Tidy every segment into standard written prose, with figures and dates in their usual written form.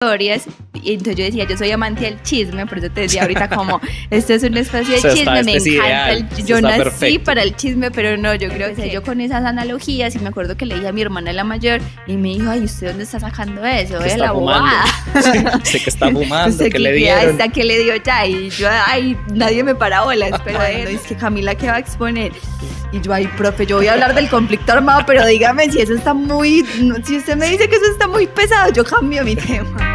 historias, y entonces yo decía, yo soy amante del chisme, por eso te decía ahorita como, esto es un espacio de chisme, me encanta, yo nací perfecto para el chisme, pero no, yo creo que yo con esas analogías, y me acuerdo que le dije a mi hermana la mayor, y me dijo, ay, ¿usted dónde está sacando eso? ¿Qué la bobada? Sé que está fumando, ¿qué le dieron? Hasta que le dio ya, y yo, ay, nadie me para bolas, pero es que Camila, ¿qué va a exponer? Y yo, ay, profe, yo voy a hablar del conflicto armado, pero dígame si eso está muy, si usted me dice que eso está muy pesado, yo cambio mi tema.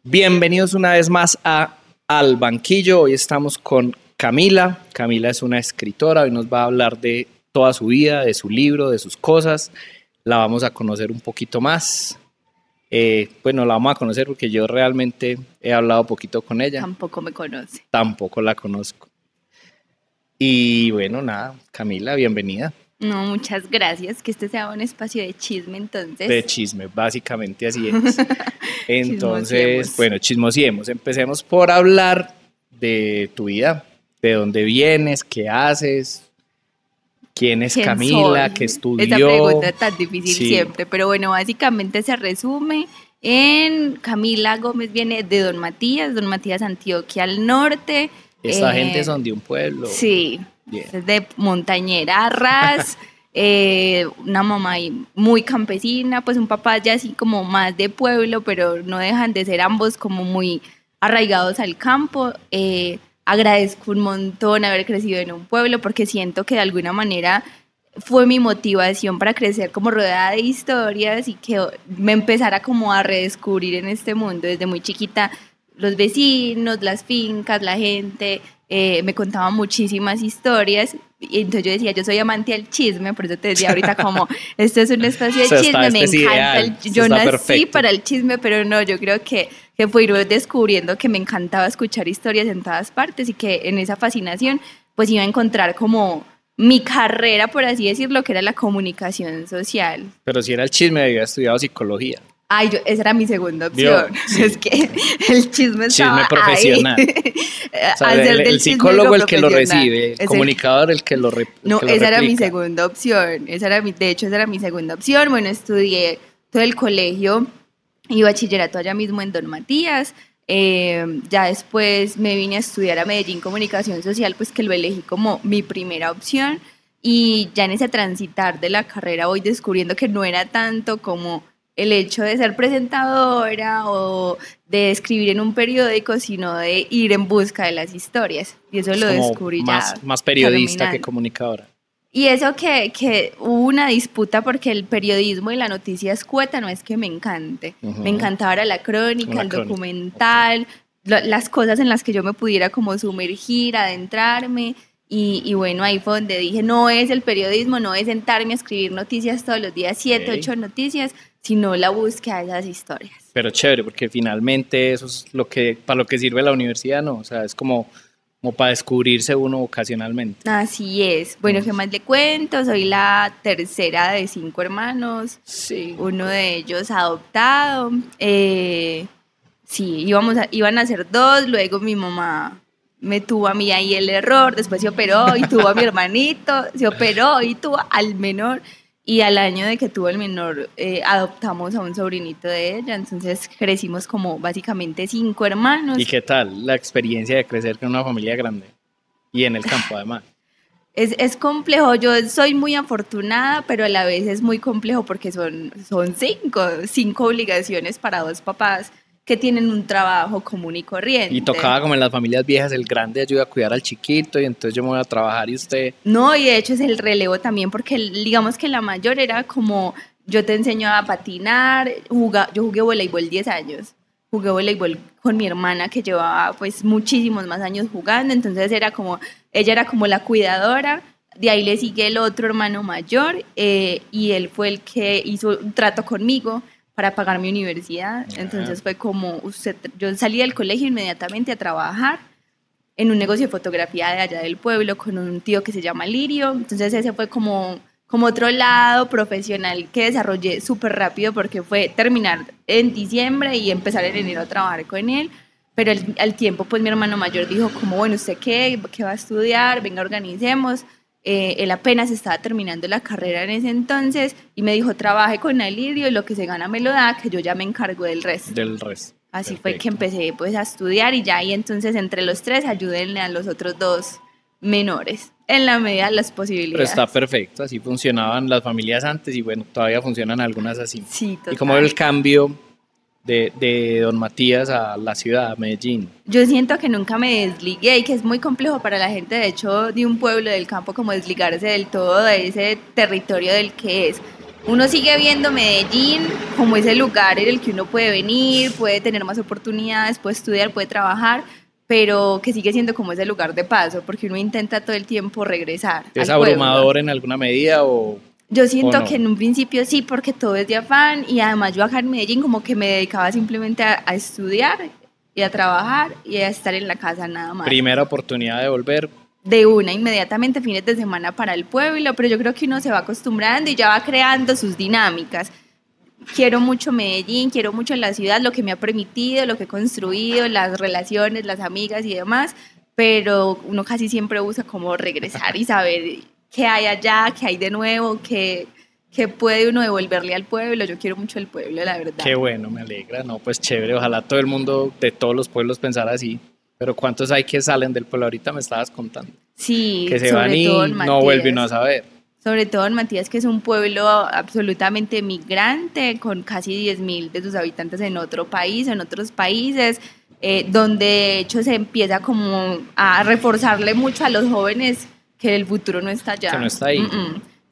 Bienvenidos una vez más a Al Banquillo. Hoy estamos con Camila. Camila es una escritora, hoy nos va a hablar de toda su vida, de su libro, de sus cosas. La vamos a conocer un poquito más. Bueno, la vamos a conocer porque yo realmente he hablado poquito con ella. Tampoco me conoce. Tampoco la conozco. Y bueno, nada, Camila, bienvenida. No, muchas gracias, que este sea un espacio de chisme entonces. De chisme, básicamente así es. Entonces, bueno, chismosiemos. Empecemos por hablar de tu vida, de dónde vienes, qué haces, quién es Camila, qué estudió. Esa pregunta es tan difícil siempre, pero bueno, básicamente se resume en Camila Gómez viene de Don Matías, Antioquia al norte. Esta gente son de un pueblo. Sí. Es de montañera, ras, una mamá muy campesina, pues un papá ya así como más de pueblo, pero no dejan de ser ambos como muy arraigados al campo. Agradezco un montón haber crecido en un pueblo porque siento que de alguna manera fue mi motivación para crecer como rodeada de historias y que me empezara como a redescubrir en este mundo desde muy chiquita. Los vecinos, las fincas, la gente, me contaban muchísimas historias y entonces yo decía, yo soy amante del chisme, por eso te decía ahorita como, esto es un espacio de chisme, me encanta, yo nací perfecto para el chisme, pero no, yo creo que fui descubriendo que me encantaba escuchar historias en todas partes y que en esa fascinación pues iba a encontrar como mi carrera, por así decirlo, que era la comunicación social. Pero si era el chisme, había estudiado psicología. Ay, esa era mi segunda opción. Sí. Es que el chisme estaba profesional. O sea, el psicólogo el que lo recibe, el comunicador el que lo No, que lo esa replica. era mi segunda opción. De hecho, esa era mi segunda opción. Bueno, estudié todo el colegio y bachillerato allá mismo en Don Matías. Ya después me vine a estudiar a Medellín Comunicación Social, pues que lo elegí como mi primera opción. Y ya en ese transitar de la carrera voy descubriendo que no era tanto como el hecho de ser presentadora o de escribir en un periódico, sino de ir en busca de las historias. Y eso lo descubrí ya. Más periodista que comunicadora. Y eso que hubo una disputa porque el periodismo y la noticia escueta no es que me encante. Me encantaba la crónica, el documental, las cosas en las que yo me pudiera como sumergir, adentrarme. Y bueno, ahí fue donde dije, no es el periodismo, no es sentarme a escribir noticias todos los días, 7, 8 noticias, sino la búsqueda de esas historias. Pero chévere, porque finalmente eso es para lo que sirve la universidad, ¿no? O sea, es como para descubrirse uno ocasionalmente. Así es. Bueno, ¿qué más le cuento? Soy la tercera de 5 hermanos. Sí. Uno de ellos adoptado. Sí, iban a ser 2, luego mi mamá me tuvo a mí ahí el error, después se operó y tuvo a mi hermanito, se operó y tuvo al menor. Y al año de que tuvo el menor, adoptamos a un sobrinito de ella, entonces crecimos como básicamente 5 hermanos. ¿Y qué tal la experiencia de crecer con una familia grande? Y en el campo además. Es complejo, yo soy muy afortunada, pero a la vez es muy complejo porque son 5 obligaciones para 2 papás que tienen un trabajo común y corriente. Y tocaba como en las familias viejas, el grande ayuda a cuidar al chiquito y entonces yo me voy a trabajar y usted... No, y de hecho es el relevo también porque digamos que la mayor era como yo te enseño a patinar, yo jugué voleibol 10 años, jugué voleibol con mi hermana que llevaba pues muchísimos más años jugando, entonces ella era como la cuidadora, de ahí le sigue el otro hermano mayor y él fue el que hizo un trato conmigo para pagar mi universidad. Entonces fue como, yo salí del colegio inmediatamente a trabajar en un negocio de fotografía de allá del pueblo con un tío que se llama Lirio. Entonces ese fue como como otro lado profesional que desarrollé súper rápido porque fue terminar en diciembre y empezar en enero a trabajar con él. Pero al tiempo, pues mi hermano mayor dijo como, bueno, ¿usted qué va a estudiar? Venga, organicemos. Él apenas estaba terminando la carrera en ese entonces y me dijo, trabaje con Alirio y lo que se gana me lo da, que yo ya me encargo del resto. Del resto. Así Perfecto. fue que empecé pues a estudiar y ya ahí entonces entre los tres ayúdenle a los otros dos menores en la medida de las posibilidades. Pero está perfecto, así funcionaban las familias antes y bueno, todavía funcionan algunas así. Sí, total. ¿Y cómo el cambio de don Matías a la ciudad, a Medellín? Yo siento que nunca me desligué y que es muy complejo para la gente, de hecho, de un pueblo, del campo, como desligarse del todo de ese territorio del que es. Uno sigue viendo Medellín como ese lugar en el que uno puede venir, puede tener más oportunidades, puede estudiar, puede trabajar, pero que sigue siendo como ese lugar de paso, porque uno intenta todo el tiempo regresar. ¿Es al pueblo. abrumador en alguna medida o...? Yo siento no? que en un principio sí, porque todo es de afán y además yo acá en Medellín como que me dedicaba simplemente a estudiar y a trabajar y a estar en la casa nada más. Primera oportunidad de volver. De una, inmediatamente fines de semana para el pueblo, pero yo creo que uno se va acostumbrando y ya va creando sus dinámicas. Quiero mucho Medellín, quiero mucho la ciudad, lo que me ha permitido, lo que he construido, las relaciones, las amigas y demás, pero uno casi siempre busca como regresar y saber qué hay allá, qué hay de nuevo, qué puede uno devolverle al pueblo. Yo quiero mucho el pueblo, la verdad. Qué bueno, me alegra. No, pues chévere. Ojalá todo el mundo de todos los pueblos pensara así. Pero ¿cuántos hay que salen del pueblo? Ahorita me estabas contando. Sí, que se van y no vuelven a saber. Sobre todo en Matías, que es un pueblo absolutamente migrante, con casi 10.000 de sus habitantes en otro país, en otros países, donde de hecho se empieza como a reforzarle mucho a los jóvenes que el futuro no está allá. Que no está ahí.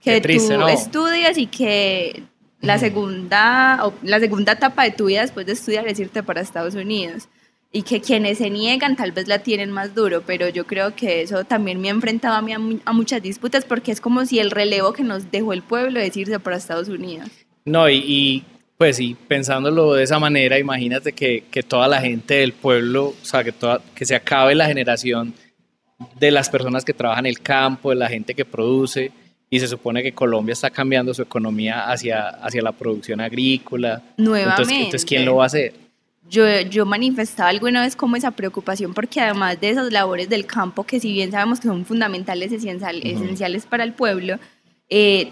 Que triste, tú ¿no? estudias y que la segunda etapa de tu vida después de estudiar es irte para Estados Unidos. Y que quienes se niegan tal vez la tienen más duro, pero yo creo que eso también me ha enfrentado a mí a muchas disputas, porque es como si el relevo que nos dejó el pueblo es irse para Estados Unidos. No, y pues sí, pensándolo de esa manera, imagínate que toda la gente del pueblo, o sea, que se acabe la generación de las personas que trabajan en el campo, de la gente que produce, y se supone que Colombia está cambiando su economía hacia la producción agrícola. Nuevamente. Entonces, ¿quién lo va a hacer? Yo manifestaba alguna vez como esa preocupación, porque además de esas labores del campo, que si bien sabemos que son fundamentales, esenciales para el pueblo,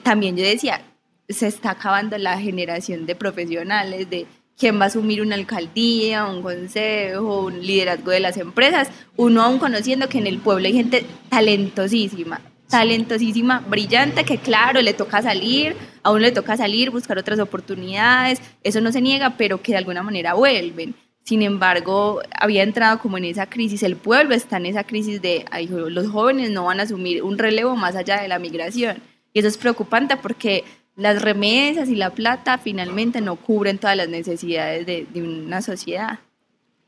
también yo decía, se está acabando la generación de profesionales, de quién va a asumir una alcaldía, un consejo, un liderazgo de las empresas, uno aún conociendo que en el pueblo hay gente talentosísima, brillante, que claro, le toca salir, a uno le toca salir, buscar otras oportunidades, eso no se niega, pero que de alguna manera vuelven. Sin embargo, había entrado como en esa crisis, el pueblo está en esa crisis de los jóvenes no van a asumir un relevo más allá de la migración. Y eso es preocupante porque las remesas y la plata finalmente no cubren todas las necesidades de una sociedad.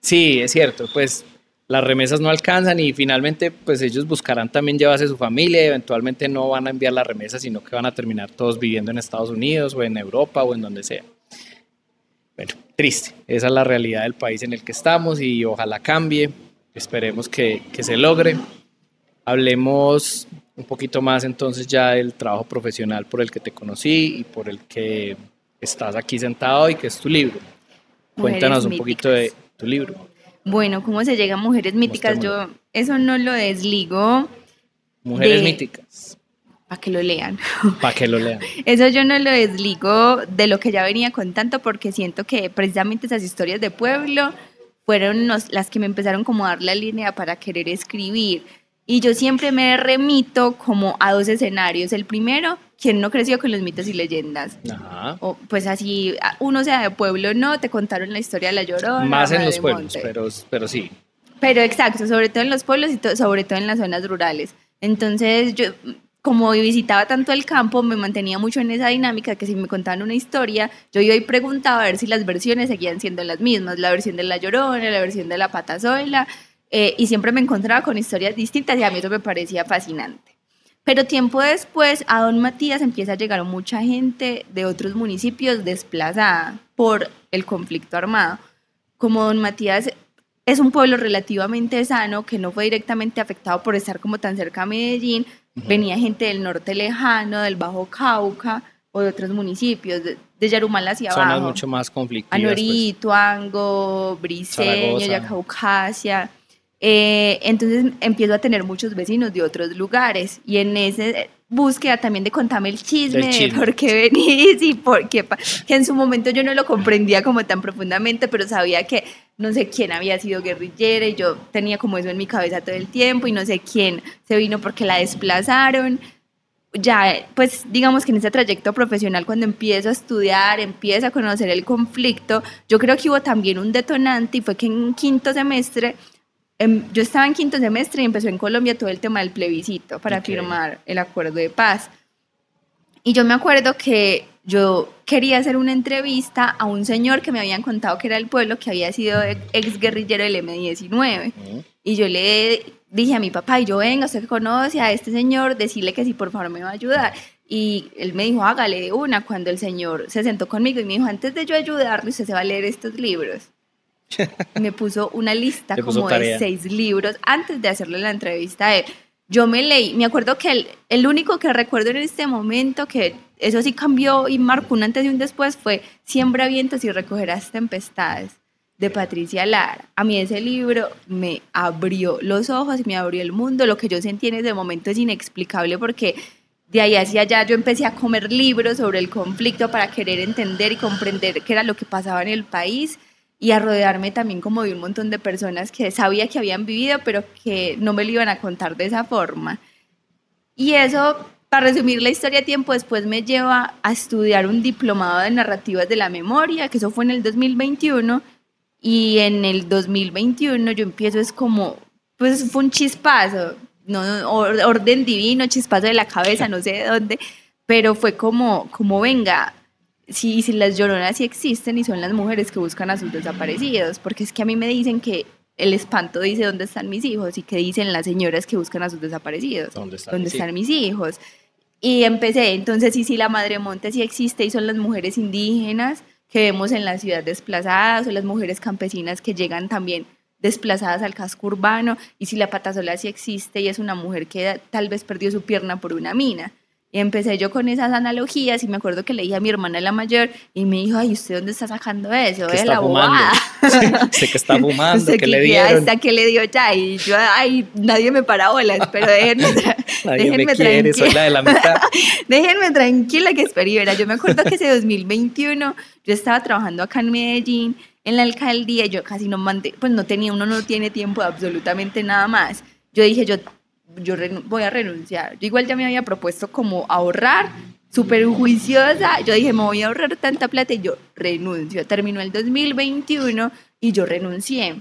Sí, es cierto, pues las remesas no alcanzan y finalmente pues ellos buscarán también llevarse su familia y eventualmente no van a enviar las remesas, sino que van a terminar todos viviendo en Estados Unidos o en Europa o en donde sea. Bueno, triste, esa es la realidad del país en el que estamos y ojalá cambie, esperemos que se logre. Hablemos un poquito más entonces ya del trabajo profesional por el que te conocí y por el que estás aquí sentado y que es tu libro. Cuéntanos un poquito de tu libro. Bueno, ¿cómo se llega a Mujeres Míticas? Yo eso no lo desligo. Mujeres Míticas. Para que lo lean. Para que lo lean. Eso yo no lo desligo de lo que ya venía contando, porque siento que precisamente esas historias de pueblo fueron las que me empezaron como a dar la línea para querer escribir. Y yo siempre me remito como a dos escenarios. El primero, quien no creció con los mitos y leyendas. Ajá. O, pues así, uno sea de pueblo, no, te contaron la historia de La Llorona. Más en los pueblos, pero sí. Pero exacto, sobre todo en los pueblos y sobre todo en las zonas rurales. Entonces yo, como visitaba tanto el campo, me mantenía mucho en esa dinámica, que si me contaban una historia, yo iba y preguntaba a ver si las versiones seguían siendo las mismas, la versión de La Llorona, la versión de la Patasola, y siempre me encontraba con historias distintas y a mí eso me parecía fascinante. Pero tiempo después a don Matías empieza a llegar mucha gente de otros municipios desplazada por el conflicto armado. Como don Matías es un pueblo relativamente sano, que no fue directamente afectado por estar como tan cerca a Medellín, Venía gente del norte lejano, del Bajo Cauca o de otros municipios, de Yarumal hacia Zonas abajo. mucho más conflictivas. Anorí, Pues. Tuango, Briceño, Zaragoza. Yacaucasia. Entonces empiezo a tener muchos vecinos de otros lugares y en esa búsqueda también de contarme el chisme, de por qué venís y por qué, que en su momento yo no lo comprendía como tan profundamente, pero sabía que no sé quién había sido guerrillera y yo tenía como eso en mi cabeza todo el tiempo y no sé quién se vino porque la desplazaron. Ya, pues digamos que en ese trayecto profesional, cuando empiezo a estudiar, empiezo a conocer el conflicto, yo creo que hubo también un detonante y fue que en quinto semestre, yo estaba en quinto semestre y empezó en Colombia todo el tema del plebiscito para firmar el acuerdo de paz. Y yo me acuerdo que yo quería hacer una entrevista a un señor que me habían contado que era del pueblo, que había sido ex guerrillero del M-19. Y yo le dije a mi papá, y yo, venga, usted que conoce a este señor, decirle que sí, por favor, me va a ayudar. Y él me dijo, hágale de una. Cuando el señor se sentó conmigo y me dijo, antes de yo ayudarle, usted se va a leer estos libros. Me puso una lista como de 6 libros antes de hacerle la entrevista a él. Yo me leí, me acuerdo que el único que recuerdo en este momento, que eso sí cambió y marcó un antes y un después, fue Siembra vientos y recogerás tempestades, de Patricia Lara. A mí ese libro me abrió los ojos y me abrió el mundo. Lo que yo sentí en ese momento es inexplicable porque de ahí hacia allá yo empecé a comer libros sobre el conflicto para querer entender y comprender qué era lo que pasaba en el país y a rodearme también como de un montón de personas que sabía que habían vivido, pero que no me lo iban a contar de esa forma. Y eso, para resumir la historia, tiempo después me lleva a estudiar un diplomado de narrativas de la memoria, que eso fue en el 2021, y en el 2021 yo empiezo, es como, pues fue un chispazo, no, orden divino, chispazo de la cabeza, no sé de dónde, pero fue como venga, si las lloronas sí existen y son las mujeres que buscan a sus desaparecidos, porque es que a mí me dicen que el espanto dice dónde están mis hijos y que dicen las señoras que buscan a sus desaparecidos, ¿dónde están mis hijos? Y empecé, entonces sí, la Madre Monte sí existe y son las mujeres indígenas que vemos en la ciudad desplazadas o las mujeres campesinas que llegan también desplazadas al casco urbano y si la patasola sí existe y es una mujer que tal vez perdió su pierna por una mina. Y empecé yo con esas analogías y me acuerdo que le dije a mi hermana la mayor y me dijo, ay, ¿usted dónde está sacando eso? ¿Qué de está la fumando? bobada. Sé que está fumando, ¿Usted que le dieron? Hasta que le dio ya y yo, ay, nadie me para bolas, pero déjenme quiere, soy la de la mitad. Déjenme tranquila que espera. Yo me acuerdo que ese 2021 yo estaba trabajando acá en Medellín en la alcaldía y yo casi no mandé, pues no tiene tiempo de absolutamente nada más. Yo dije, yo voy a renunciar. Yo igual ya me había propuesto como ahorrar, súper juiciosa. Yo dije, me voy a ahorrar tanta plata y yo renuncio. Terminó el 2021 y yo renuncié.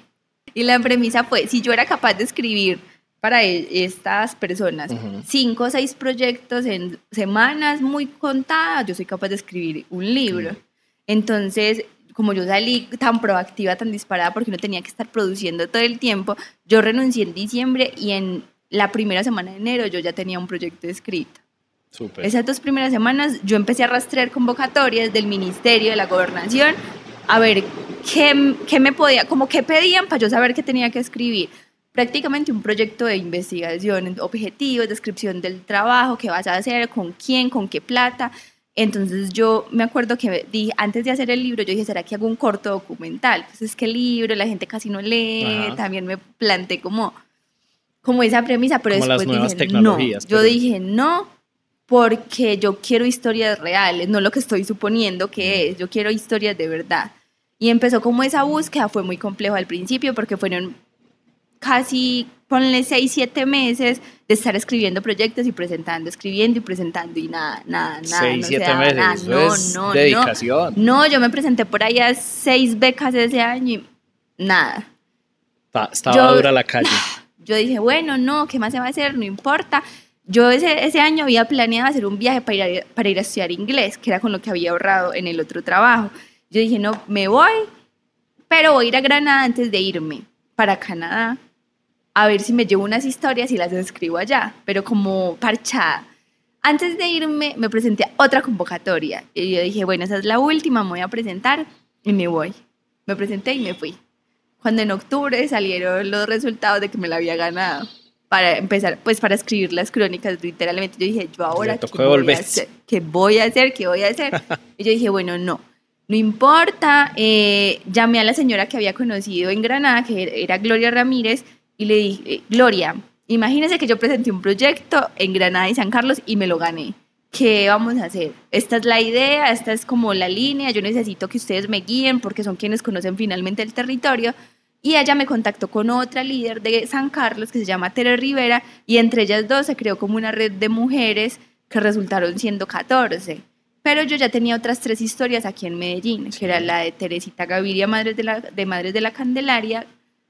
Y la premisa fue, si yo era capaz de escribir para estas personas 5 o 6 proyectos en semanas muy contadas, yo soy capaz de escribir un libro. Entonces, como yo salí tan proactiva, tan disparada, porque no tenía que estar produciendo todo el tiempo, yo renuncié en diciembre y en la primera semana de enero yo ya tenía un proyecto escrito. Súper. Esas 2 primeras semanas yo empecé a rastrear convocatorias del Ministerio de la Gobernación a ver qué me podía, como qué pedían para yo saber qué tenía que escribir. Prácticamente un proyecto de investigación, objetivos, descripción del trabajo, qué vas a hacer, con quién, con qué plata. Entonces yo me acuerdo que dije, antes de hacer el libro, yo dije, ¿será que hago un corto documental? Pues es que el libro la gente casi no lee, también me planteé como esa premisa, pero como después dije, no, yo dije, no, porque yo quiero historias reales, no lo que estoy suponiendo que es, yo quiero historias de verdad. Y empezó como esa búsqueda, fue muy complejo al principio, porque fueron casi, ponle 6, 7 meses de estar escribiendo proyectos y presentando, escribiendo y presentando y nada. 6, 7 meses, eso es dedicación. No, yo me presenté por ahí a 6 becas ese año y nada. Estaba dura la calle. Yo dije, bueno, no, ¿qué más se va a hacer? No importa. Yo ese año había planeado hacer un viaje para ir a estudiar inglés, que era con lo que había ahorrado en el otro trabajo. Yo dije, no, me voy, pero voy a ir a Granada antes de irme para Canadá, a ver si me llevo unas historias y las escribo allá, pero como parchada. Antes de irme, me presenté a otra convocatoria. Y yo dije, bueno, esa es la última, me voy a presentar y me voy. Me presenté y me fui. Cuando en octubre salieron los resultados de que me la había ganado. para empezar, pues para escribir las crónicas, literalmente. Yo dije, yo ahora, ¿qué voy a hacer? Y yo dije, bueno, no importa. Llamé a la señora que había conocido en Granada, que era Gloria Ramírez, y le dije, Gloria, imagínese que yo presenté un proyecto en Granada y San Carlos y me lo gané. ¿Qué vamos a hacer? Esta es la idea, esta es como la línea, yo necesito que ustedes me guíen porque son quienes conocen finalmente el territorio. Y ella me contactó con otra líder de San Carlos que se llama Tere Rivera, y entre ellas dos se creó como una red de mujeres que resultaron siendo 14. Pero yo ya tenía otras 3 historias aquí en Medellín, que era la de Teresita Gaviria, Madres de la Candelaria,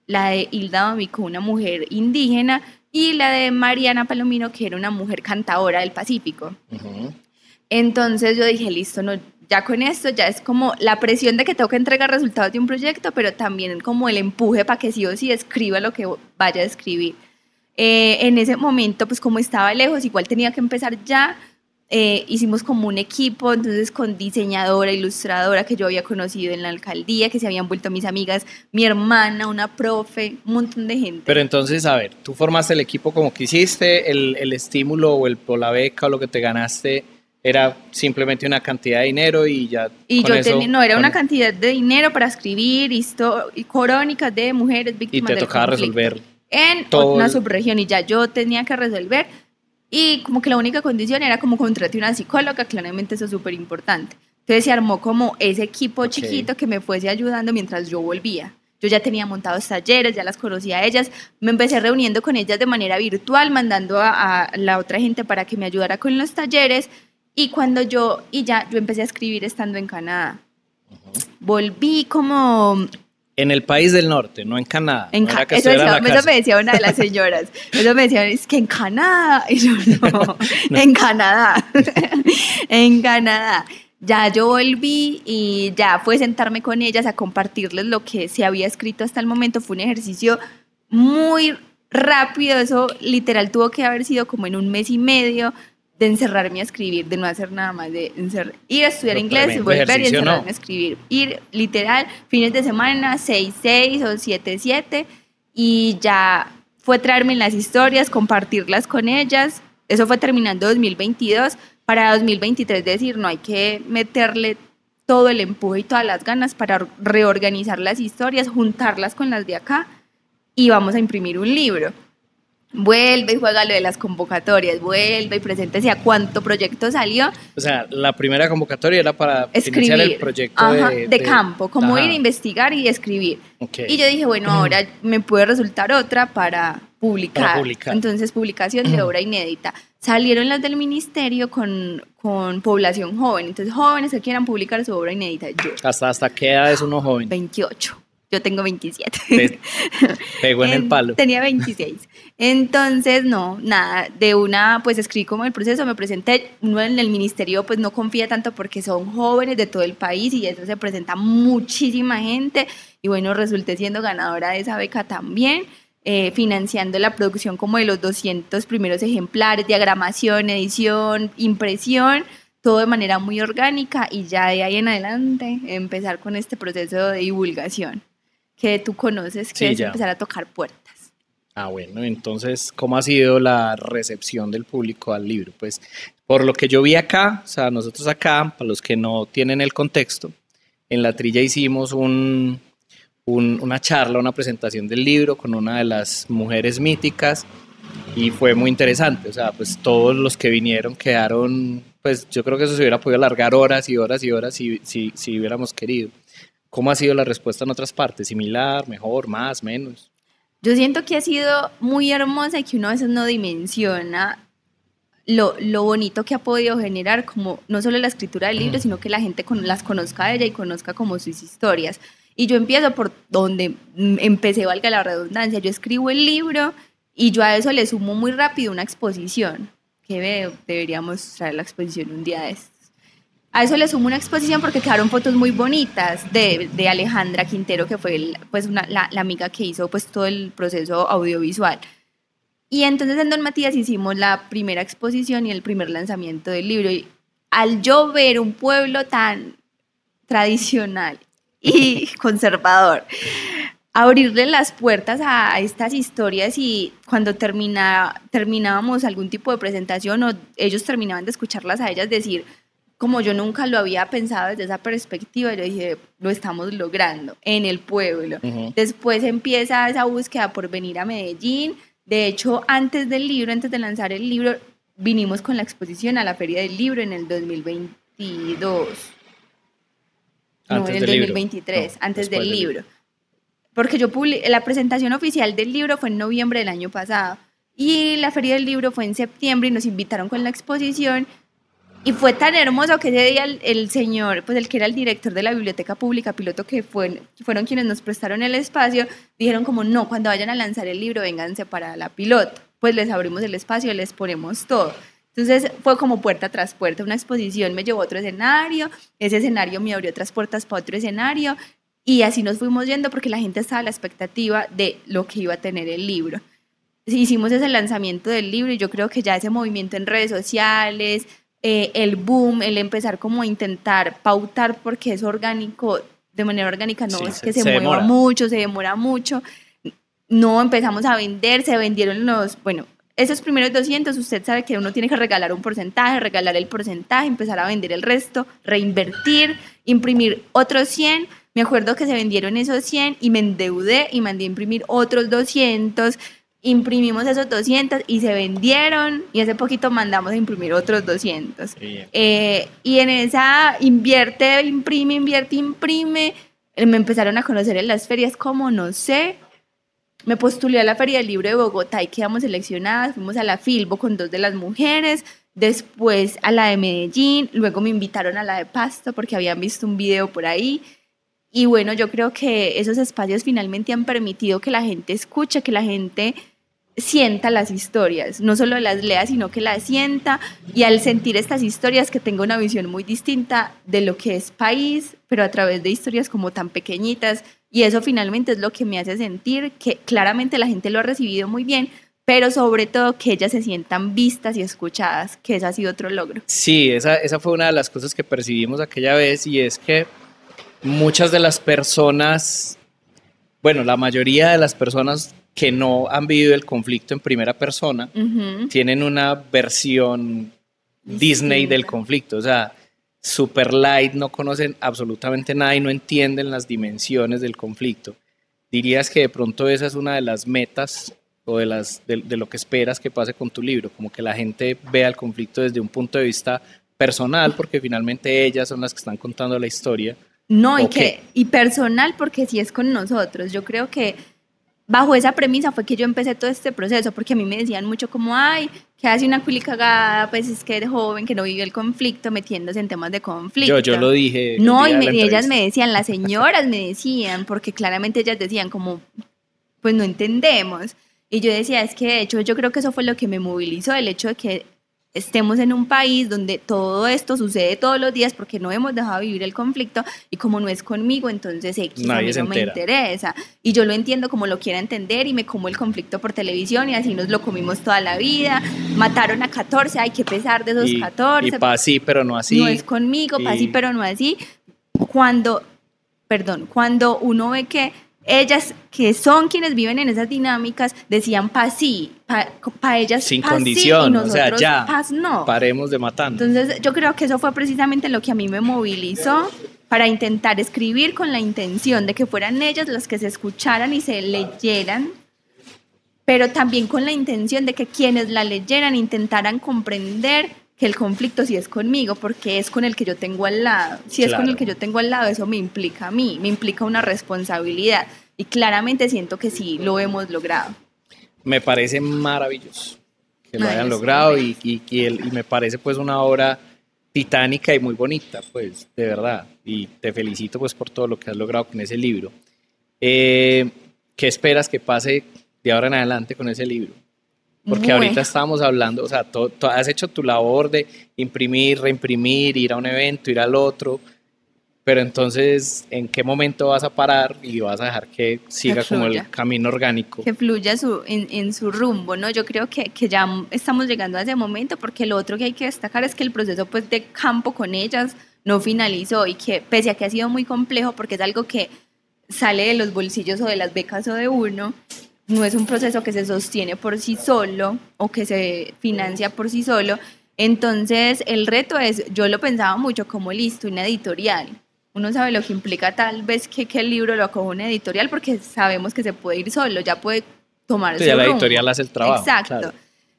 la de Hilda Domico, una mujer indígena, y la de Mariana Palomino, que era una mujer cantadora del Pacífico. Uh-huh. Entonces yo dije, listo, no, ya con esto ya es como la presión de que tengo que entregar resultados de un proyecto, pero también como el empuje para que sí o sí escriba lo que vaya a escribir. En ese momento, pues como estaba lejos, igual tenía que empezar ya. Hicimos como un equipo, entonces con diseñadora, ilustradora que yo había conocido en la alcaldía, que se habían vuelto mis amigas, mi hermana, una profe, un montón de gente. Pero entonces, a ver, tú formaste el equipo como que hiciste, el estímulo o la beca o lo que te ganaste era simplemente una cantidad de dinero y ya. Y yo no, era una cantidad de dinero para escribir crónicas de mujeres víctimas del conflicto. Y te tocaba resolver en una subregión, y ya yo tenía que resolver. Y como que la única condición era como contraté una psicóloga, claramente eso es súper importante. Entonces se armó como ese equipo chiquito que me fuese ayudando mientras yo volvía. Yo ya tenía montados talleres, ya las conocía a ellas, me empecé reuniendo con ellas de manera virtual, mandando a la otra gente para que me ayudara con los talleres, y yo empecé a escribir estando en Canadá. Uh-huh. Volví como... En el país del norte, no en Canadá. Eso me decía una de las señoras. Eso me decían, es que en Canadá. Y yo, no. En Canadá. En Canadá. Ya yo volví y ya fue sentarme con ellas a compartirles lo que se había escrito hasta el momento. Fue un ejercicio muy rápido. Eso literal tuvo que haber sido como en 1 mes y medio de encerrarme a escribir, de no hacer nada más, de ir a estudiar inglés, volver y encerrarme a escribir. Ir literal, fines de semana, 6-6 o 7-7, y ya fue traerme las historias, compartirlas con ellas. Eso fue terminando 2022. Para 2023 decir, no, hay que meterle todo el empuje y todas las ganas para reorganizar las historias, juntarlas con las de acá, y vamos a imprimir un libro. Vuelve y juega lo de las convocatorias, vuelve y preséntese a cuánto proyecto salió. O sea, la primera convocatoria era para escribir, financiar el proyecto de campo, como ir a investigar y escribir. Okay. Y yo dije, bueno, ahora me puede resultar otra para publicar. Entonces, publicación de obra inédita. Salieron las del ministerio con población joven, entonces jóvenes que quieran publicar su obra inédita. Yo. ¿Hasta qué edad es uno joven? 28. Yo tengo 27. Pegó en el palo. Tenía 26. Entonces, no, nada, pues escribí como el proceso, me presenté. Uno en el ministerio pues no confía tanto porque son jóvenes de todo el país y eso se presenta muchísima gente. Y bueno, resulté siendo ganadora de esa beca también, financiando la producción como de los 200 primeros ejemplares, diagramación, edición, impresión, todo de manera muy orgánica, y ya de ahí en adelante empezar con este proceso de divulgación que tú conoces, que es empezar a tocar puertas. Bueno, entonces, ¿cómo ha sido la recepción del público al libro? Pues, por lo que yo vi acá, o sea, nosotros acá, para los que no tienen el contexto, en La Trilla hicimos una charla, una presentación del libro con una de las mujeres míticas, y fue muy interesante. O sea, pues todos los que vinieron quedaron, pues yo creo que eso se hubiera podido alargar horas y horas y horas si hubiéramos querido. ¿Cómo ha sido la respuesta en otras partes? ¿Similar, mejor, más, menos? Yo siento que ha sido muy hermosa y que uno a veces no dimensiona lo bonito que ha podido generar, como no solo la escritura del libro, sino que la gente las conozca a ella y conozca como sus historias. Y yo empiezo por donde empecé, valga la redundancia. Yo escribo el libro y yo a eso le sumo muy rápido una exposición, que deberíamos traer la exposición un día de estos. A eso le sumo una exposición porque quedaron fotos muy bonitas de Alejandra Quintero, que fue pues la amiga que hizo pues todo el proceso audiovisual. Y entonces en Don Matías hicimos la primera exposición y el primer lanzamiento del libro. Y al yo ver un pueblo tan tradicional y conservador, abrirle las puertas a estas historias y cuando terminábamos algún tipo de presentación o ellos terminaban de escucharlas a ellas decir, como yo nunca lo había pensado desde esa perspectiva, yo dije, lo estamos logrando en el pueblo. Después empieza esa búsqueda por venir a Medellín. De hecho, antes del libro, antes de lanzar el libro, vinimos con la exposición a la Feria del Libro en el 2022. No, en el 2023, antes del libro. Porque la presentación oficial del libro fue en noviembre del año pasado y la Feria del Libro fue en septiembre y nos invitaron con la exposición y fue tan hermoso que ese día el señor, pues el que era el director de la Biblioteca Pública Piloto, que fueron quienes nos prestaron el espacio, dijeron como no, cuando vayan a lanzar el libro vénganse para la Piloto, pues les abrimos el espacio, les ponemos todo. Entonces fue como puerta tras puerta, una exposición me llevó a otro escenario, ese escenario me abrió otras puertas para otro escenario y así nos fuimos yendo porque la gente estaba a la expectativa de lo que iba a tener el libro. Hicimos ese lanzamiento del libro y yo creo que ya ese movimiento en redes sociales, el boom, el empezar como a intentar pautar porque es orgánico, de manera orgánica no es que se mueva mucho, se demora mucho, no empezamos a vender, se vendieron esos primeros 200, usted sabe que uno tiene que regalar un porcentaje, regalar el porcentaje, empezar a vender el resto, reinvertir, imprimir otros 100. Me acuerdo que se vendieron esos 100 y me endeudé y mandé a imprimir otros 200. Imprimimos esos 200 y se vendieron y hace poquito mandamos a imprimir otros 200. Y en esa imprime, me empezaron a conocer en las ferias como no sé. Me postulé a la Feria del Libro de Bogotá y quedamos seleccionadas, fuimos a la Filbo con 2 de las mujeres, después a la de Medellín, luego me invitaron a la de Pasto porque habían visto un video por ahí. Y bueno, yo creo que esos espacios finalmente han permitido que la gente escuche, que la gente sienta las historias, no solo las lea, sino que las sienta y al sentir estas historias que tenga una visión muy distinta de lo que es país, pero a través de historias como tan pequeñitas y eso finalmente es lo que me hace sentir que claramente la gente lo ha recibido muy bien, pero sobre todo que ellas se sientan vistas y escuchadas, que ese ha sido otro logro. Sí, esa fue una de las cosas que percibimos aquella vez y es que muchas de las personas, bueno, la mayoría de las personas que no han vivido el conflicto en primera persona, tienen una versión Disney del conflicto, o sea, super light, no conocen absolutamente nada y no entienden las dimensiones del conflicto. ¿Dirías que de pronto esa es una de las metas o de lo que esperas que pase con tu libro? Como que la gente vea el conflicto desde un punto de vista personal, porque finalmente ellas son las que están contando la historia. No, y personal porque sí es con nosotros. Yo creo que bajo esa premisa fue que yo empecé todo este proceso, porque a mí me decían mucho como, ay, que hace una culicagada, pues es que es joven, que no vive el conflicto, metiéndose en temas de conflicto. Yo lo dije. No, y ellas me decían, las señoras me decían, porque claramente ellas decían como, pues no entendemos. Y yo decía, es que de hecho yo creo que eso fue lo que me movilizó, el hecho de que estemos en un país donde todo esto sucede todos los días porque no hemos dejado de vivir el conflicto y como no es conmigo, entonces X a mí no me interesa. Y yo lo entiendo como lo quiera entender y me como el conflicto por televisión y así nos lo comimos toda la vida. Mataron a 14, hay que pesar de esos 14. Y pa' así, pero no así. No es conmigo, pa' así, pero no así. Cuando uno ve que ellas, que son quienes viven en esas dinámicas, decían paz sí, para ellas sin paz condición, sí, y nosotros, o sea, ya, paz no. Paremos de matar. Entonces yo creo que eso fue precisamente lo que a mí me movilizó para intentar escribir con la intención de que fueran ellas las que se escucharan y se leyeran, pero también con la intención de que quienes la leyeran intentaran comprender que el conflicto sí es conmigo, porque es con el que yo tengo al lado. Si es con el que yo tengo al lado, eso me implica a mí, me implica una responsabilidad. Y claramente siento que sí lo hemos logrado. Me parece maravilloso que lo hayan logrado y me parece pues una obra titánica y muy bonita, pues, de verdad. Y te felicito pues por todo lo que has logrado con ese libro. ¿Qué esperas que pase de ahora en adelante con ese libro? Porque ahorita estábamos hablando, o sea, has hecho tu labor de imprimir, reimprimir, ir a un evento, ir al otro, pero entonces, ¿en qué momento vas a parar y vas a dejar que siga como el camino orgánico? Que fluya en su rumbo, ¿no? Yo creo que ya estamos llegando a ese momento, porque lo otro que hay que destacar es que el proceso pues, de campo con ellas no finalizó y que pese a que ha sido muy complejo, porque es algo que sale de los bolsillos o de las becas o de uno, no es un proceso que se sostiene por sí solo o que se financia por sí solo. Entonces el reto es, yo lo pensaba mucho como listo, una editorial. Uno sabe lo que implica tal vez que el libro lo acoja una editorial porque sabemos que se puede ir solo, ya puede tomar su ya la rumbo. editorial hace el trabajo. Exacto. Claro.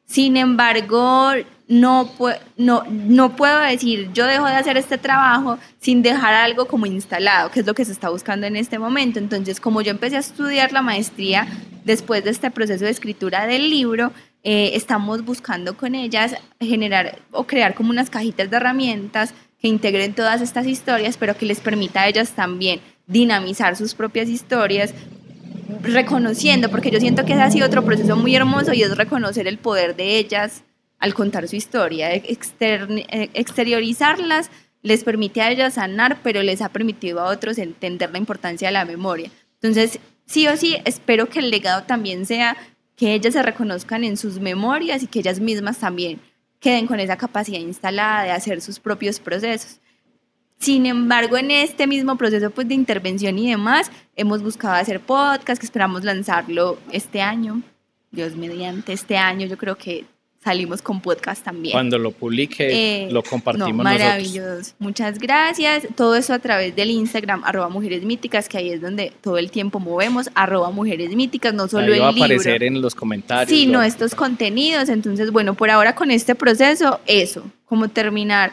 Sin embargo, no puedo decir yo dejo de hacer este trabajo sin dejar algo como instalado, que es lo que se está buscando en este momento. Entonces, como yo empecé a estudiar la maestría después de este proceso de escritura del libro, estamos buscando con ellas generar o crear como unas cajitas de herramientas que integren todas estas historias, pero que les permita a ellas también dinamizar sus propias historias, reconociendo, porque yo siento que ese ha sido otro proceso muy hermoso y es reconocer el poder de ellas al contar su historia, exteriorizarlas les permite a ellas sanar, pero les ha permitido a otros entender la importancia de la memoria. Entonces, sí o sí, espero que el legado también sea que ellas se reconozcan en sus memorias y que ellas mismas también queden con esa capacidad instalada de hacer sus propios procesos. Sin embargo, en este mismo proceso pues, de intervención y demás, hemos buscado hacer podcast, que esperamos lanzarlo este año. Dios mediante, este año yo creo que salimos con podcast también. Cuando lo publique, lo compartimos maravilloso. nosotros. Muchas gracias. Todo eso a través del Instagram, @mujeresmíticas, que ahí es donde todo el tiempo movemos, @mujeresmíticas, no solo ahí va el libro. a aparecer en los comentarios. Sino estos contenidos. Entonces, bueno, por ahora con este proceso, eso, como terminar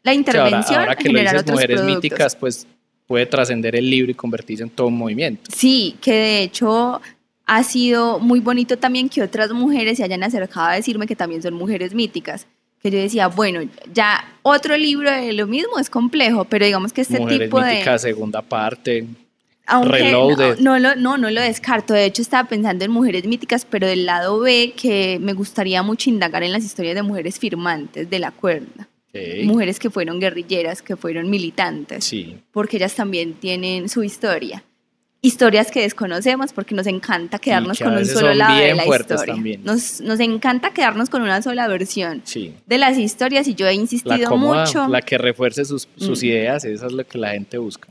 la intervención, ahora que generar lo dices, otros Mujeres productos. Míticas, pues puede trascender el libro y convertirse en todo un movimiento. Sí, que de hecho ha sido muy bonito también que otras mujeres se hayan acercado a decirme que también son mujeres míticas. Que yo decía, bueno, ya otro libro de lo mismo es complejo, pero digamos que este Mujeres tipo Míticas, segunda parte, aunque Reloaded. no lo descarto. De hecho, estaba pensando en Mujeres Míticas, pero del lado B, que me gustaría mucho indagar en las historias de mujeres firmantes de la cuerda. Okay. Mujeres que fueron guerrilleras, que fueron militantes, sí. Porque ellas también tienen su historia. Historias que desconocemos porque nos encanta quedarnos con un solo lado de la historia. Nos encanta quedarnos con una sola versión de las historias y yo he insistido mucho. La que refuerce sus ideas, eso es lo que la gente busca.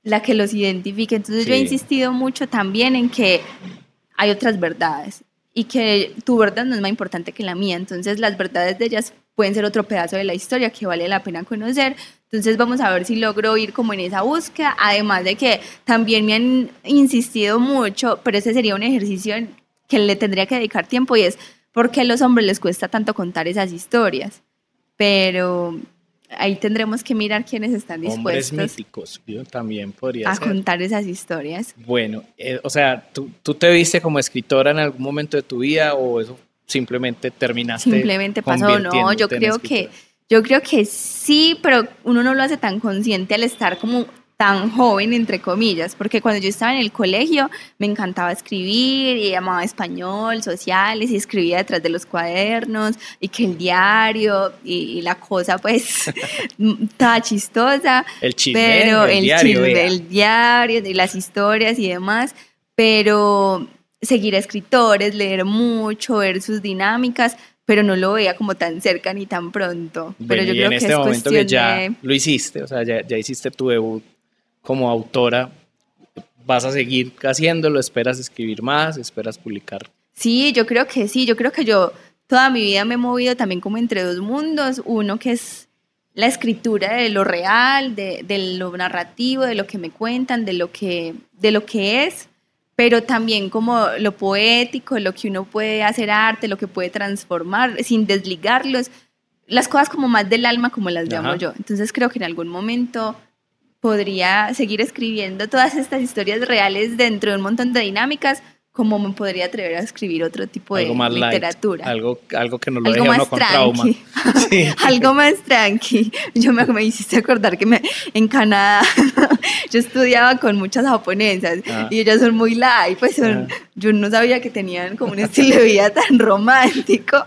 La que los identifique. Entonces yo he insistido mucho también en que hay otras verdades y que tu verdad no es más importante que la mía. Entonces las verdades de ellas pueden ser otro pedazo de la historia que vale la pena conocer. Entonces vamos a ver si logro ir como en esa búsqueda, además de que también me han insistido mucho, pero ese sería un ejercicio que le tendría que dedicar tiempo y es por qué a los hombres les cuesta tanto contar esas historias. Pero ahí tendremos que mirar quiénes están dispuestos. Hombres míticos, yo también podría ser. Contar esas historias. Bueno, o sea, ¿tú te viste como escritora en algún momento de tu vida o eso simplemente terminaste? Simplemente pasó, no, yo creo que sí, pero uno no lo hace tan consciente al estar como tan joven, entre comillas, porque cuando yo estaba en el colegio me encantaba escribir y amaba español, sociales y escribía detrás de los cuadernos y que el diario y la cosa pues estaba chistosa. El chisme, pero el diario y las historias y demás, pero seguir a escritores, leer mucho, ver sus dinámicas, pero no lo veía como tan cerca ni tan pronto. Bueno, pero yo creo en que este es momento que ya de... lo hiciste, o sea, ya hiciste tu debut como autora, ¿vas a seguir haciéndolo? ¿Esperas escribir más? ¿Esperas publicar? Sí, yo creo que sí, yo creo que yo toda mi vida me he movido también como entre dos mundos, uno que es la escritura de lo real, de lo narrativo, de lo que me cuentan, de lo que es, pero también como lo poético, lo que uno puede hacer arte, lo que puede transformar, sin desligarlos, las cosas como más del alma, como las llamo yo. Entonces creo que en algún momento podría seguir escribiendo todas estas historias reales dentro de un montón de dinámicas, como me podría atrever a escribir otro tipo de literatura. Light, algo que no lo deje uno con trauma. Sí. Algo más tranqui. Yo me hiciste acordar que en Canadá yo estudiaba con muchas japonesas y ellas son muy light, pues yo no sabía que tenían como un estilo de vida tan romántico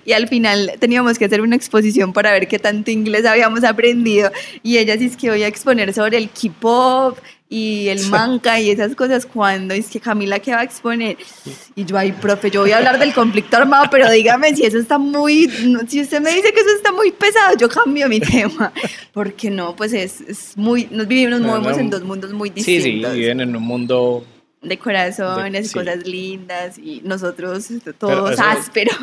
y al final teníamos que hacer una exposición para ver qué tanto inglés habíamos aprendido y ellas es que voy a exponer sobre el K-pop y el manca y esas cosas, cuando es que Camila, ¿qué va a exponer? Y yo, ay, profe, yo voy a hablar del conflicto armado, pero dígame si eso está muy, si usted me dice que eso está muy pesado, yo cambio mi tema, porque no, pues es muy, nos movemos en dos mundos muy distintos. Sí, viven en un mundo de corazones, sí. cosas lindas, y nosotros todos ásperos.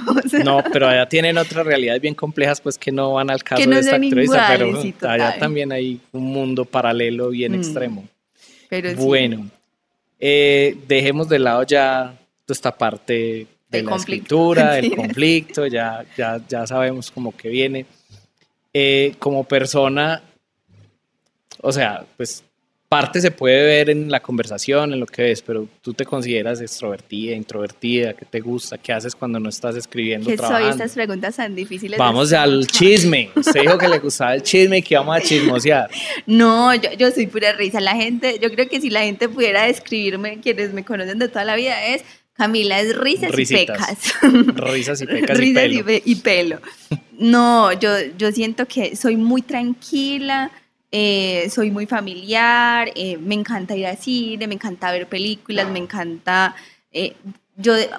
No, pero allá tienen otras realidades bien complejas, pues que no van al caso que no de esta actriz, pero sí, allá también hay un mundo paralelo bien extremo. Pero bueno, dejemos de lado ya toda esta parte de la escritura, del conflicto, ya sabemos cómo que viene. Como persona, o sea, pues parte se puede ver en la conversación, en lo que ves, pero tú te consideras extrovertida, introvertida, ¿qué te gusta? ¿Qué haces cuando no estás escribiendo, trabajando? ¿Qué soy? Estas preguntas tan difíciles. Vamos al chisme. Usted dijo que le gustaba el chisme y que íbamos a chismosear. No, yo soy pura risa. La gente, yo creo que si la gente pudiera describirme, quienes me conocen de toda la vida, es Camila es risas Risitas. y pecas. Risas y pecas risas y pelo. Y pelo. No, yo siento que soy muy tranquila. Soy muy familiar, me encanta ir al cine, me encanta ver películas, me encanta...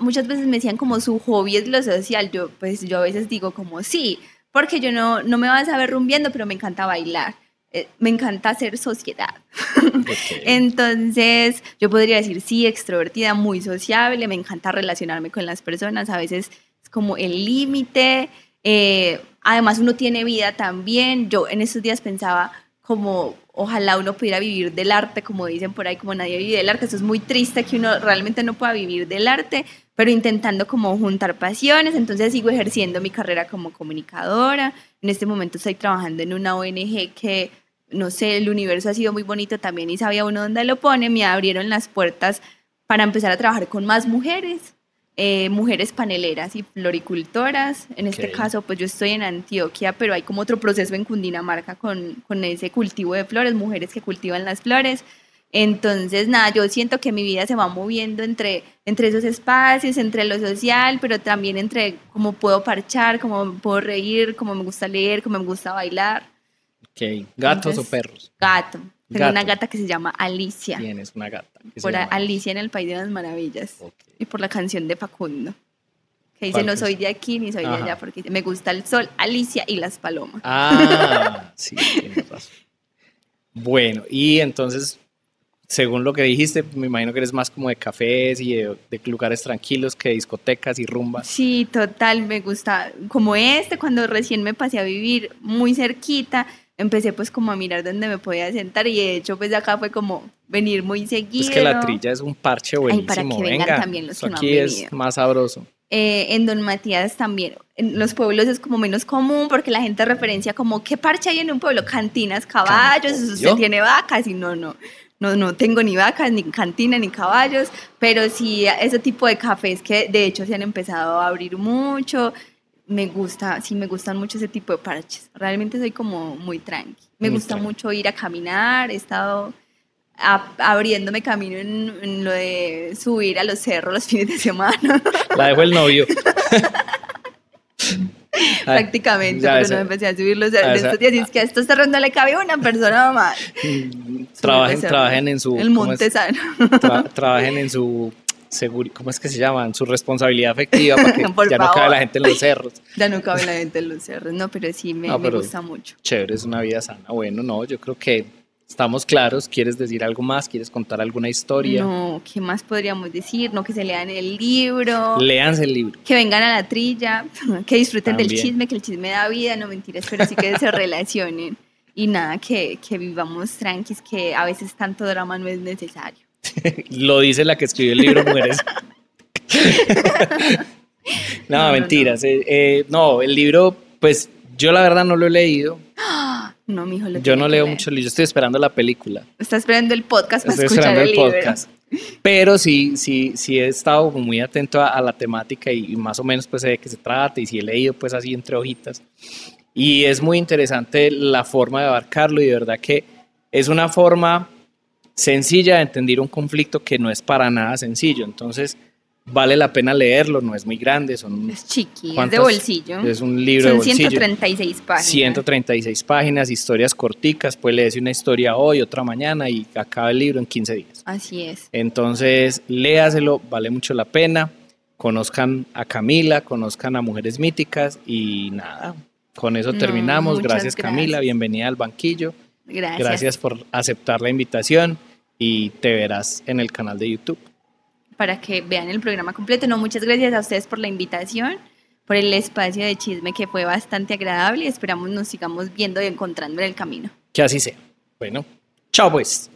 muchas veces me decían como su hobby es lo social, yo a veces digo como sí, porque yo no me vas a ver rumbeando, pero me encanta bailar, me encanta hacer sociedad. Okay. Entonces yo podría decir sí, extrovertida, muy sociable, me encanta relacionarme con las personas, a veces es como el límite, además uno tiene vida también, yo en estos días pensaba como ojalá uno pudiera vivir del arte, como dicen por ahí, como nadie vive del arte. Eso es muy triste que uno realmente no pueda vivir del arte, pero intentando como juntar pasiones. Entonces sigo ejerciendo mi carrera como comunicadora. En este momento estoy trabajando en una ONG que, no sé, el universo ha sido muy bonito también y sabía uno dónde lo pone. Me abrieron las puertas para empezar a trabajar con más mujeres. Mujeres paneleras y floricultoras. En este caso, pues yo estoy en Antioquia, pero hay como otro proceso en Cundinamarca con ese cultivo de flores, mujeres que cultivan las flores. Entonces, nada, yo siento que mi vida se va moviendo entre esos espacios, entre lo social, pero también entre cómo puedo parchar, cómo puedo reír, cómo me gusta leer, cómo me gusta bailar. Ok, ¿gatos o perros? Gato. Tengo una gata que se llama Alicia. Tienes una gata. Por Alicia en el País de las Maravillas. Okay. Y por la canción de Facundo. Que dice, no soy de aquí ni soy de allá, porque me gusta el sol, Alicia y las palomas. Ah, sí, tienes razón. Bueno, y entonces, según lo que dijiste, me imagino que eres más como de cafés y de lugares tranquilos que de discotecas y rumbas. Sí, total, me gusta. Como cuando recién me pasé a vivir muy cerquita, empecé pues como a mirar dónde me podía sentar y de hecho pues acá fue como venir muy seguido. Es que la Trilla es un parche buenísimo. Ay, para que vengan también los que no han venido. Aquí es más sabroso. En Don Matías también, en los pueblos es como menos común porque la gente referencia como ¿qué parche hay en un pueblo? Cantinas, caballos, usted tiene vacas y no tengo ni vacas, ni cantina, ni caballos, pero sí ese tipo de cafés que de hecho se han empezado a abrir mucho. Me gustan mucho ese tipo de parches. Realmente soy como muy tranqui. Me gusta mucho ir a caminar. He estado abriéndome camino en lo de subir a los cerros los fines de semana. La dejó el novio. Prácticamente, pero no empecé a subir los cerros. Estos días es que a estos cerros no le cabe una persona más. Trabajen en su... El monte sano. Trabajen en su... ¿Cómo es que se llaman? Su responsabilidad afectiva para que ya no cabe la gente en los cerros. Ya no cabe la gente en los cerros, no, pero sí me gusta mucho. Chévere, es una vida sana. Bueno, no, yo creo que estamos claros. ¿Quieres decir algo más? ¿Quieres contar alguna historia? No, ¿qué más podríamos decir? No, que se lean el libro. Léanse el libro. Que vengan a la Trilla, que disfruten del chisme, que el chisme da vida, no mentiras, pero sí que se relacionen. Y nada, que vivamos tranquis, que a veces tanto drama no es necesario. Lo dice la que escribió el libro Mujeres. No, mentiras. No, el libro, pues yo la verdad no lo he leído. No, mijo, yo no leo mucho libros. Yo estoy esperando la película. Está esperando el podcast para escuchar el libro. Pero sí he estado muy atento a la temática y más o menos pues sé de qué se trata y sí he leído pues así entre hojitas. Y es muy interesante la forma de abarcarlo y de verdad que es una forma sencilla de entender un conflicto que no es para nada sencillo. Entonces, Vale la pena leerlo, no es muy grande, son... Es chiqui, es de ¿cuántas? bolsillo. Es un libro de Son bolsillo. 136 páginas. 136 páginas, historias corticas, puede leerse una historia hoy, otra mañana y acaba el libro en 15 días. Así es. Entonces, léaselo, vale mucho la pena. Conozcan a Camila, conozcan a Mujeres Míticas y nada, con eso terminamos. Muchas Gracias, Camila, bienvenida al banquillo. Gracias. Gracias por aceptar la invitación y te verás en el canal de YouTube. Para que vean el programa completo. No, muchas gracias a ustedes por la invitación, por el espacio de chisme que fue bastante agradable y esperamos nos sigamos viendo y encontrando en el camino. Que así sea. Bueno, chao pues.